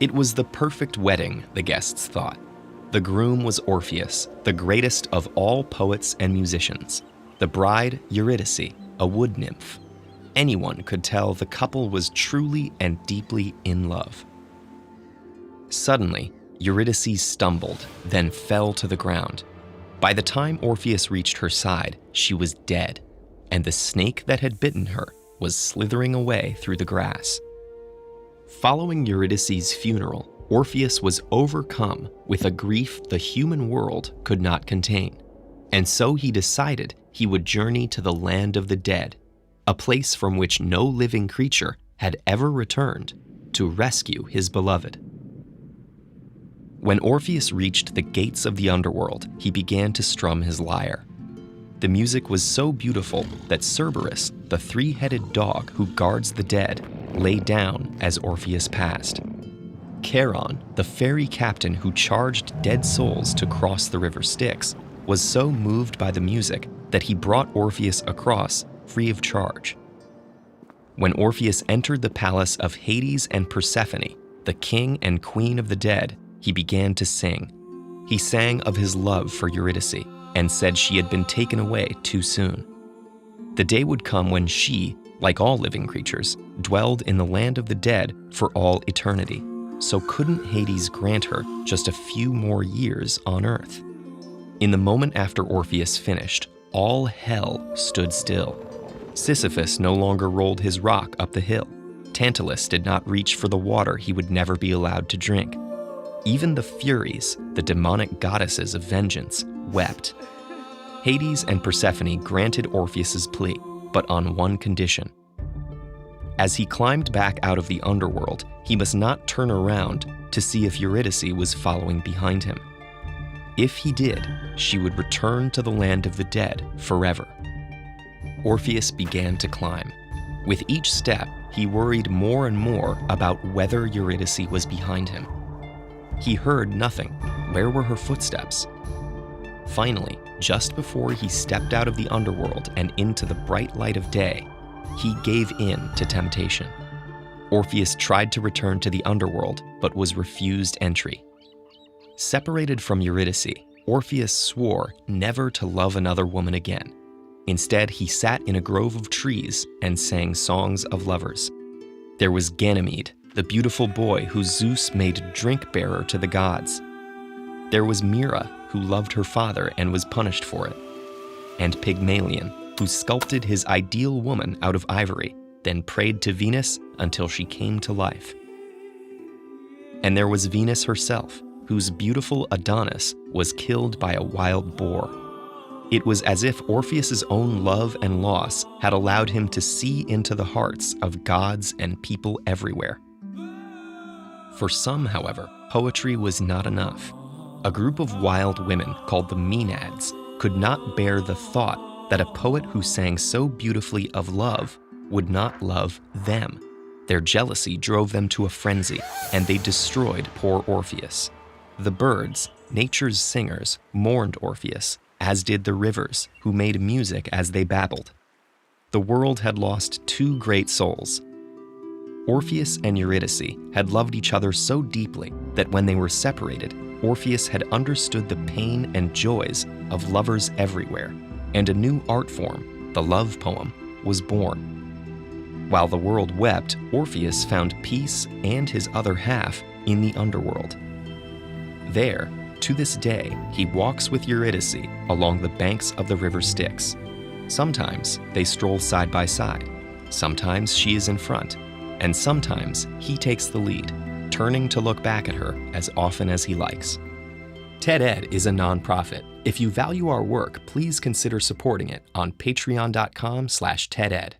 It was the perfect wedding, the guests thought. The groom was Orpheus, the greatest of all poets and musicians. The bride, Eurydice, a wood nymph. Anyone could tell the couple was truly and deeply in love. Suddenly, Eurydice stumbled, then fell to the ground. By the time Orpheus reached her side, she was dead, and the snake that had bitten her was slithering away through the grass. Following Eurydice's funeral, Orpheus was overcome with a grief the human world could not contain, and so he decided he would journey to the land of the dead, a place from which no living creature had ever returned, to rescue his beloved. When Orpheus reached the gates of the underworld, he began to strum his lyre. The music was so beautiful that Cerberus, the three-headed dog who guards the dead, lay down as Orpheus passed. Charon, the fairy captain who charged dead souls to cross the river Styx, was so moved by the music that he brought Orpheus across free of charge. When Orpheus entered the palace of Hades and Persephone, the king and queen of the dead, he began to sing. He sang of his love for Eurydice and said she had been taken away too soon. The day would come when she, like all living creatures, dwelled in the land of the dead for all eternity. So couldn't Hades grant her just a few more years on Earth? In the moment after Orpheus finished, all hell stood still. Sisyphus no longer rolled his rock up the hill. Tantalus did not reach for the water he would never be allowed to drink. Even the Furies, the demonic goddesses of vengeance, wept. Hades and Persephone granted Orpheus's plea, but on one condition. As he climbed back out of the underworld, he must not turn around to see if Eurydice was following behind him. If he did, she would return to the land of the dead forever. Orpheus began to climb. With each step, he worried more and more about whether Eurydice was behind him. He heard nothing. Where were her footsteps? Finally, just before he stepped out of the underworld and into the bright light of day, he gave in to temptation. Orpheus tried to return to the underworld, but was refused entry. Separated from Eurydice, Orpheus swore never to love another woman again. Instead, he sat in a grove of trees and sang songs of lovers. There was Ganymede, the beautiful boy who Zeus made drink-bearer to the gods. There was Myrrha, who loved her father and was punished for it. And Pygmalion, who sculpted his ideal woman out of ivory, then prayed to Venus until she came to life. And there was Venus herself, whose beautiful Adonis was killed by a wild boar. It was as if Orpheus's own love and loss had allowed him to see into the hearts of gods and people everywhere. For some, however, poetry was not enough. A group of wild women called the Maenads could not bear the thought that a poet who sang so beautifully of love would not love them. Their jealousy drove them to a frenzy, and they destroyed poor Orpheus. The birds, nature's singers, mourned Orpheus, as did the rivers, who made music as they babbled. The world had lost two great souls. Orpheus and Eurydice had loved each other so deeply that when they were separated, Orpheus had understood the pain and joys of lovers everywhere, and a new art form, the love poem, was born. While the world wept, Orpheus found peace and his other half in the underworld. There, to this day, he walks with Eurydice along the banks of the river Styx. Sometimes they stroll side by side. Sometimes she is in front, and sometimes he takes the lead, turning to look back at her as often as he likes. TED-Ed is a nonprofit. If you value our work, please consider supporting it on patreon.com/TEDEd.